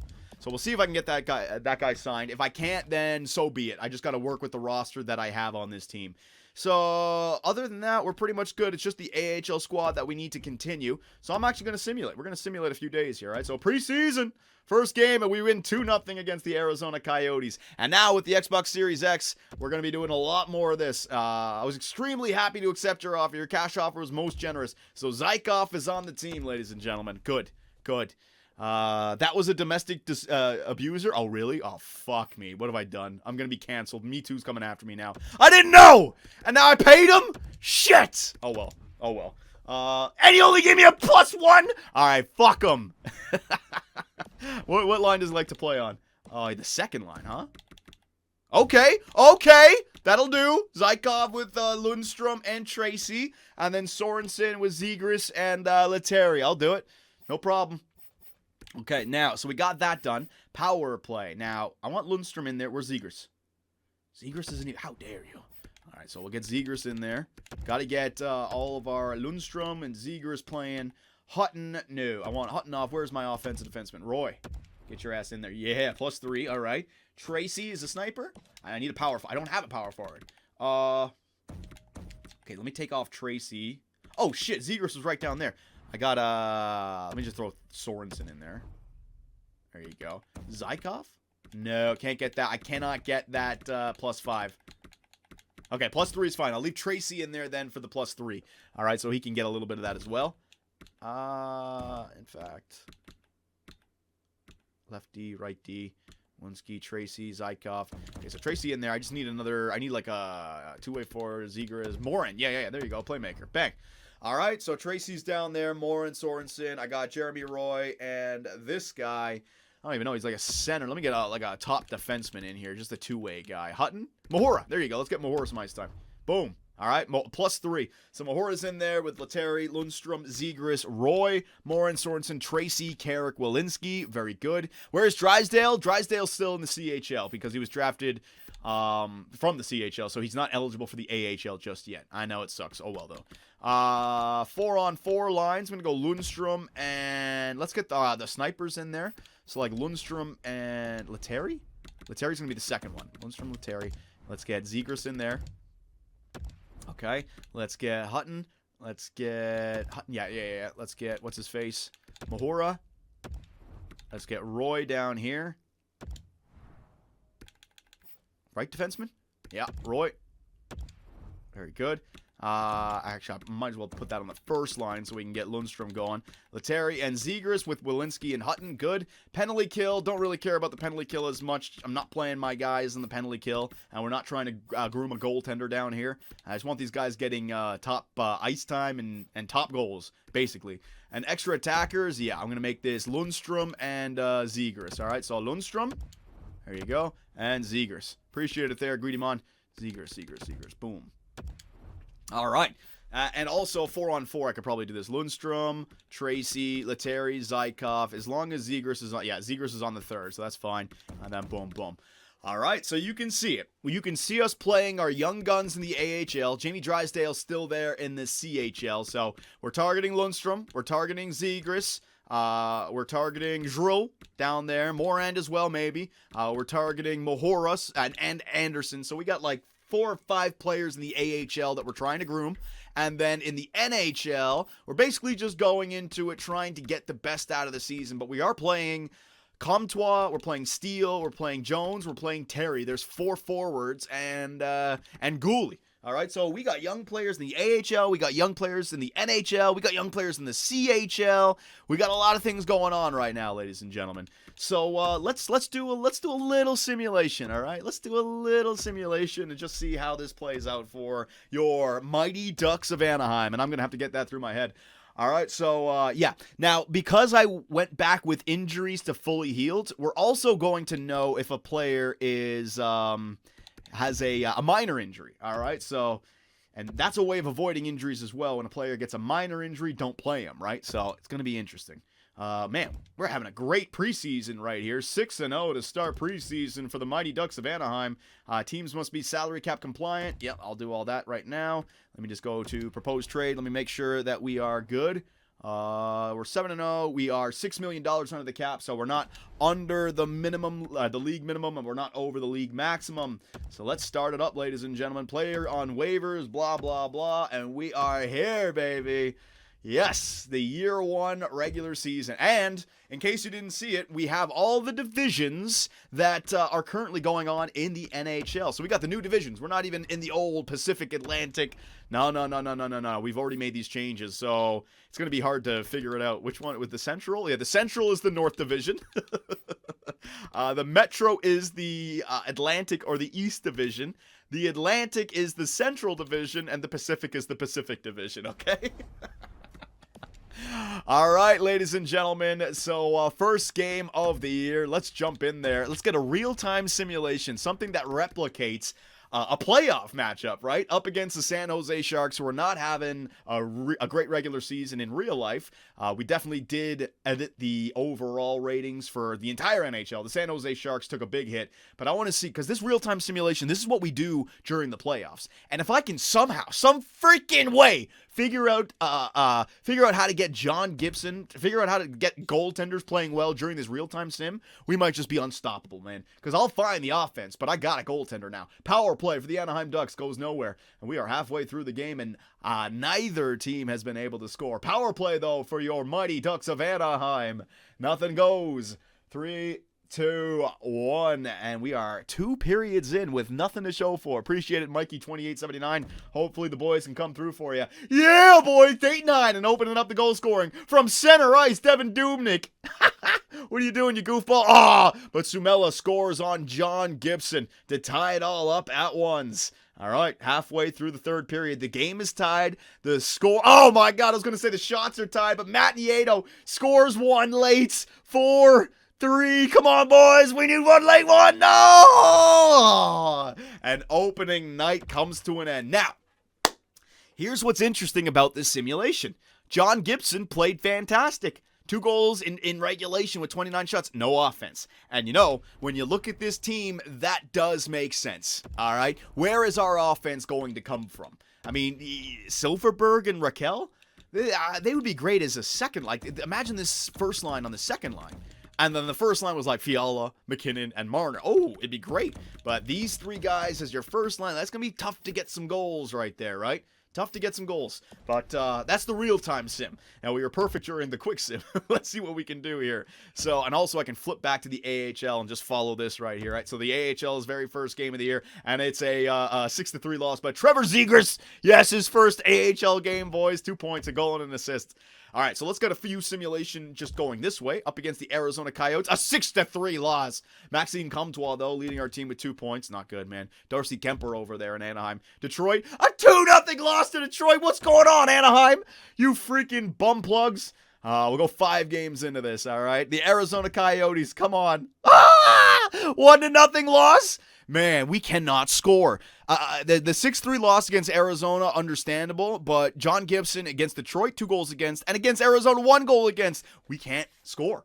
So we'll see if I can get that guy signed. If I can't, then so be it. I just got to work with the roster that I have on this team. So other than that, we're pretty much good. It's just the AHL squad that we need to continue. So I'm actually going to simulate. We're going to simulate a few days here, right? So preseason, first game, and we win 2-0 against the Arizona Coyotes. And now with the Xbox Series X, we're going to be doing a lot more of this. I was extremely happy to accept your offer. Your cash offer was most generous. So Zykov is on the team, ladies and gentlemen. Good. That was a domestic abuser. Oh, really? Oh, fuck me. What have I done? I'm going to be canceled. Me Too's coming after me now. I didn't know! And now I paid him? Shit! Oh, well. And he only gave me a +1? Alright, fuck him. What line does he like to play on? Oh, the second line, huh? Okay. That'll do. Zykov with Lundstrom and Tracy. And then Sorensen with Zegras and Letary. I'll do it. No problem. Okay, now, so we got that done. Power play. Now, I want Lundstrom in there. Where's Zegras? Zegras isn't even... How dare you? All right, so we'll get Zegras in there. Got to get all of our Lundstrom and Zegras playing. Hutton, no. I want Hutton off. Where's my offensive defenseman? Roy, get your ass in there. Yeah, +3. All right. Tracy is a sniper. I need a power... I don't have a power forward. Okay, let me take off Tracy. Oh, shit. Zegras was right down there. I got, let me just throw Sorensen in there. There you go. Zykov? No, can't get that. I cannot get that +5. Okay, +3 is fine. I'll leave Tracy in there then for the +3. All right, so he can get a little bit of that as well. In fact, left D, right D, Winsky, Tracy, Zykov. Okay, so Tracy in there. I just need another. I need like a two-way for Zegras. Morin. Yeah. There you go. Playmaker. Bang. All right, so Tracy's down there. Morin, Sorensen. I got Jeremy Roy and this guy. I don't even know. He's like a center. Let me get like a top defenseman in here. Just a two-way guy. Hutton? Mahura. There you go. Let's get Mahura some ice time. Boom. All right, +3. So Mahura's in there with Lettieri, Lundstrom, Zegras, Roy, Morin, Sorensen, Tracy, Carrick, Walensky. Very good. Where's Drysdale? Drysdale's still in the CHL because he was drafted from the CHL, so he's not eligible for the AHL just yet. I know it sucks. Oh, well, though. 4-on-4 lines. I'm going to go Lundstrom, and let's get the snipers in there. So, like, Lundstrom and Lettieri? Lettieri's going to be the second one. Lundstrom, Lettieri. Let's get Zegras in there. Okay, let's get Hutton. Let's get Hutton. Yeah. Let's get, what's his face? Mahura. Let's get Roy down here. Right defenseman? Yeah, Roy. Very good. Actually, I might as well put that on the first line so we can get Lundstrom going. Lettieri and Zegras with Walensky and Hutton. Good. Penalty kill. Don't really care about the penalty kill as much. I'm not playing my guys in the penalty kill, and we're not trying to groom a goaltender down here. I just want these guys getting top ice time and top goals, basically. And extra attackers, yeah, I'm going to make this Lundstrom and Zegras. All right, so Lundstrom. There you go. And Zegras. Appreciate it there, Greedymon. Zegras. Boom. All right. And also 4-on-4, I could probably do this. Lundstrom, Tracy, Lettieri, Zykov. As long as Zegras is on, Zegras is on the third, so that's fine. And then boom. All right, so you can see it. You can see us playing our young guns in the AHL. Jamie Drysdale's still there in the CHL. So we're targeting Lundstrom. We're targeting Zegras. We're targeting Drill down there. Morand as well, maybe. We're targeting Mahura and Anderson. So we got like 4 or 5 players in the AHL that we're trying to groom. And then in the NHL, we're basically just going into it trying to get the best out of the season. But we are playing Commtois, we're playing Steele, we're playing Jones, we're playing Terry. There's 4 forwards and Gooley. All right, so we got young players in the AHL, we got young players in the NHL, we got young players in the CHL. We got a lot of things going on right now, ladies and gentlemen. So let's do a little simulation, all right? Let's do a little simulation and just see how this plays out for your mighty Ducks of Anaheim. And I'm gonna have to get that through my head. All right, so yeah. Now, because I went back with injuries to fully healed, we're also going to know if a player is has a minor injury. All right, so, and that's a way of avoiding injuries as well. When a player gets a minor injury, don't play him, right? So it's going to be interesting. Man, we're having a great preseason right here. 6-0 to start preseason for the mighty Ducks of Anaheim. Teams must be salary cap compliant. Yep, I'll do all that right now. Let me just go to proposed trade. Let me make sure that we are good. We're 7-0. We are $6 million under the cap, so we're not under the minimum, the league minimum, and we're not over the league maximum. So let's start it up, ladies and gentlemen. Player on waivers, blah, blah, blah, and we are here, baby. Yes, the year 1 regular season. And in case you didn't see it, we have all the divisions that are currently going on in the NHL. So we got the new divisions. We're not even in the old Pacific Atlantic. No. We've already made these changes. So it's going to be hard to figure it out. Which one with the Central? Yeah, the Central is the North Division. The Metro is the Atlantic or the East Division. The Atlantic is the Central Division. And the Pacific is the Pacific Division, okay? All right, ladies and gentlemen, so first game of the year, let's jump in there. Let's get a real-time simulation, something that replicates a playoff matchup, right? Up against the San Jose Sharks, who are not having a great regular season in real life. We definitely did edit the overall ratings for the entire NHL. The San Jose Sharks took a big hit, but I want to see, because this real-time simulation, this is what we do during the playoffs. And if I can somehow, some freaking way, figure out how to get John Gibson, figure out how to get goaltenders playing well during this real-time sim, we might just be unstoppable, man. Because I'll find the offense, but I got a goaltender now. Power play for the Anaheim Ducks goes nowhere, and we are halfway through the game, and neither team has been able to score. Power play, though, for your mighty Ducks of Anaheim. Nothing goes. 3, 3-2-1, and we are 2 periods in with nothing to show for. Appreciate it, Mikey2879. Hopefully the boys can come through for you. Yeah, boys, 8-9, and opening up the goal scoring from center ice, Devin Dubnyk. What are you doing, you goofball? But Sumela scores on John Gibson to tie it all up at once. All right, halfway through the third period, the game is tied. The score, oh my God, I was going to say the shots are tied, but Matt Nieto scores one late. 4-3, come on, boys, we need one late one. No! And opening night comes to an end. Now, here's what's interesting about this simulation. John Gibson played fantastic. 2 goals in regulation with 29 shots, no offense. And you know, when you look at this team, that does make sense, all right? Where is our offense going to come from? I mean, Silverberg and Raquel, they would be great as a second. Like, imagine this first line on the second line. And then the first line was like Fiala, McKinnon, and Marner. Oh, it'd be great. But these 3 guys as your first line, that's going to be tough to get some goals right there, right? Tough to get some goals, but that's the real-time sim. Now, we were perfect during the quick sim. Let's see what we can do here. So, and also I can flip back to the AHL and just follow this right here, right? So the AHL's very first game of the year, and it's a 6-3 loss by Trevor Zegras. Yes, his first AHL game, boys. 2 points, a goal, and an assist. All right, so let's get a few simulation just going this way, up against the Arizona Coyotes. A 6-3 loss. Maxime Commtois, though, leading our team with 2 points. Not good, man. Darcy Kemper over there in Anaheim. Detroit, a 2-0 loss to Detroit. What's going on, Anaheim? You freaking bum plugs. We'll go 5 games into this, all right? The Arizona Coyotes, come on. 1-0 loss? Man, we cannot score. The 6-3 loss against Arizona, understandable, but John Gibson against Detroit, 2 goals against, and against Arizona, 1 goal against. We can't score.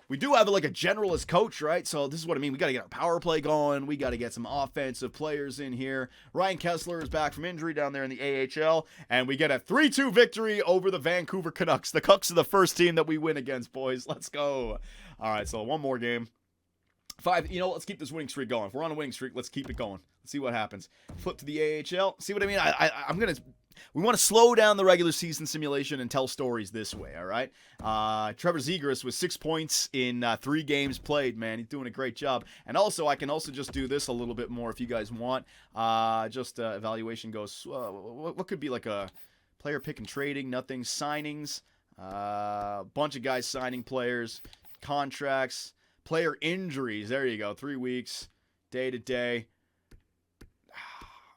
We do have like a generalist coach, right? So this is what I mean. We got to get our power play going. We got to get some offensive players in here. Ryan Kessler is back from injury down there in the AHL, and we get a 3-2 victory over the Vancouver Canucks. The Cucks are the first team that we win against, boys. Let's go. All right, so 1 more game. 5, you know, let's keep this winning streak going. If we're on a winning streak, let's keep it going. Let's see what happens. Flip to the AHL. See what I mean? I'm going to... We want to slow down the regular season simulation and tell stories this way, all right? Trevor Zegras with 6 points in 3 games played, man. He's doing a great job. And also, I can also just do this a little bit more if you guys want. Evaluation goes... what could be like a player pick and trading? Nothing. Signings. Bunch of guys signing players. Contracts. Player injuries. There you go. 3 weeks. Day to day.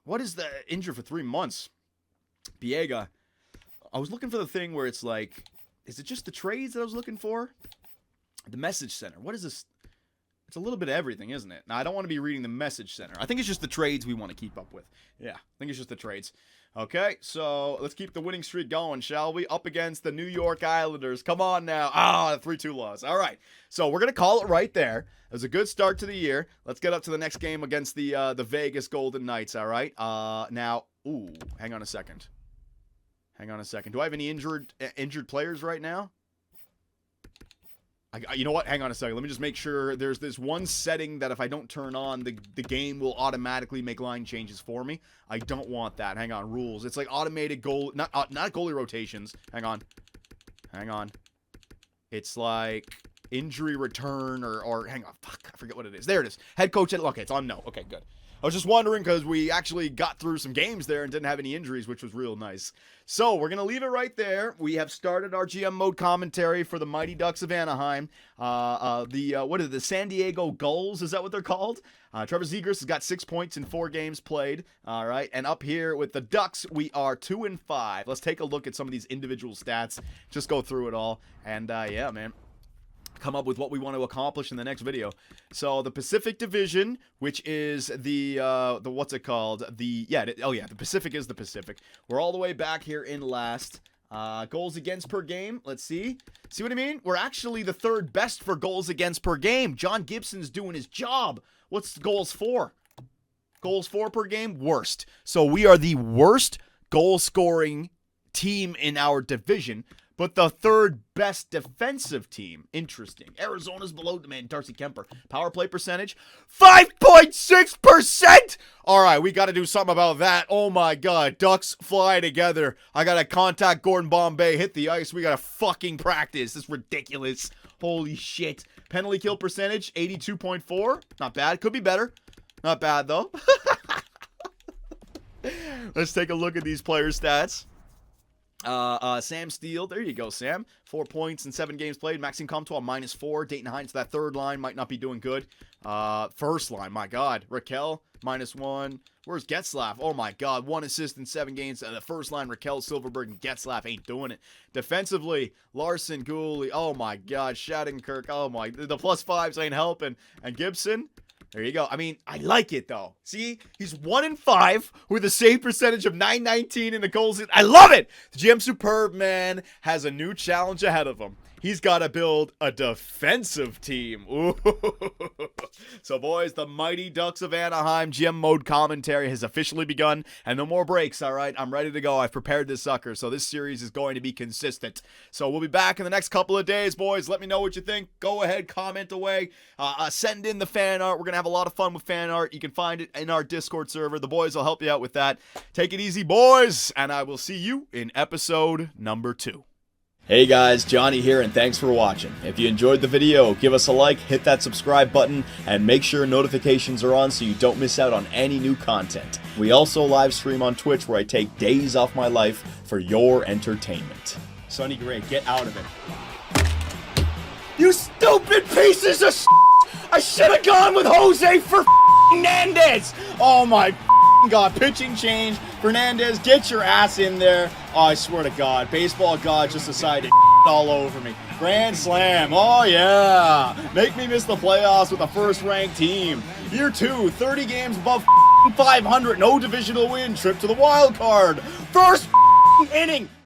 What is the injury for 3 months? Biega. I was looking for the thing where it's like, is it just the trades that I was looking for? The message center. What is this? It's a little bit of everything, isn't it? Now, I don't want to be reading the message center. I think it's just the trades we want to keep up with. Yeah, I think it's just the trades. Okay, so let's keep the winning streak going, shall we? Up against the New York Islanders. Come on now. 3-2 loss. All right, so we're going to call it right there. It was a good start to the year. Let's get up to the next game against the Vegas Golden Knights, all right? Now, hang on a second. Do I have any injured players right now? You know what? Hang on a second. Let me just make sure. There's this one setting that if I don't turn on, the game will automatically make line changes for me. I don't want that. Hang on. Rules. It's like automated goal, not goalie rotations. Hang on. It's like injury return or hang on. Fuck, I forget what it is. There it is. Head coach. Okay, it's on no. Okay, good. I was just wondering because we actually got through some games there and didn't have any injuries, which was real nice. So we're going to leave it right there. We have started our GM mode commentary for the Mighty Ducks of Anaheim. The San Diego Gulls? Is that what they're called? Trevor Zegras has got 6 points in 4 games played. All right. And up here with the Ducks, we are 2-5. Let's take a look at some of these individual stats. Just go through it all. And yeah, man. Come up with what we want to accomplish in the next video. So the Pacific Division, which is the what's it called? The Pacific is the Pacific. We're all the way back here in last. Goals against per game. Let's see. See what I mean? We're actually the 3rd best for goals against per game. John Gibson's doing his job. What's goals for? Goals for per game? Worst. So we are the worst goal scoring team in our division. but the third best defensive team. Interesting. Arizona's below the man. Darcy Kemper. Power play percentage, 5.6%. All right, we got to do something about that. Oh my God, Ducks fly together. I got to contact Gordon Bombay, hit the ice. We got to fucking practice. This is ridiculous. Holy shit. Penalty kill percentage, 82.4. Not bad. Could be better. Not bad, though. Let's take a look at these player stats. Sam Steele, there you go, Sam. 4 points in 7 games played. Maxime Commtois, -4. Dayton Hines, that third line might not be doing good. First line, my God. Raquel, -1. Where's Getzlaff? Oh, my God. 1 assist in 7 games. The first line, Raquel, Silverberg, and Getzlaff ain't doing it. Defensively, Larson, Gooley. Oh, my God. Shattenkirk. Oh, my. The +5s ain't helping. And Gibson. There you go. I mean, I like it, though. See? He's 1-5 with a save percentage of .919 in the goals. I love it! The GM Superbman has a new challenge ahead of him. He's got to build a defensive team. Ooh. So, boys, the mighty Ducks of Anaheim GM mode commentary has officially begun, and no more breaks, all right? I'm ready to go. I've prepared this sucker, so this series is going to be consistent. So we'll be back in the next couple of days, boys. Let me know what you think. Go ahead, comment away. Send in the fan art. We're going to have a lot of fun with fan art. You can find it in our Discord server. The boys will help you out with that. Take it easy, boys, and I will see you in episode number 2. Hey guys, Johnny here, and thanks for watching. If you enjoyed the video, give us a like, hit that subscribe button, and make sure notifications are on so you don't miss out on any new content. We also live stream on Twitch where I take days off my life for your entertainment. Sonny Gray, get out of it. You stupid pieces of shit! I should have gone with Jose for Fernandez! Oh my God, pitching change. Fernandez, get your ass in there. Oh, I swear to God, baseball God just decided to all over me. Grand slam, oh yeah. Make me miss the playoffs with a first-ranked team. Year 2, 30 games above 500, no divisional win, trip to the wild card. First inning.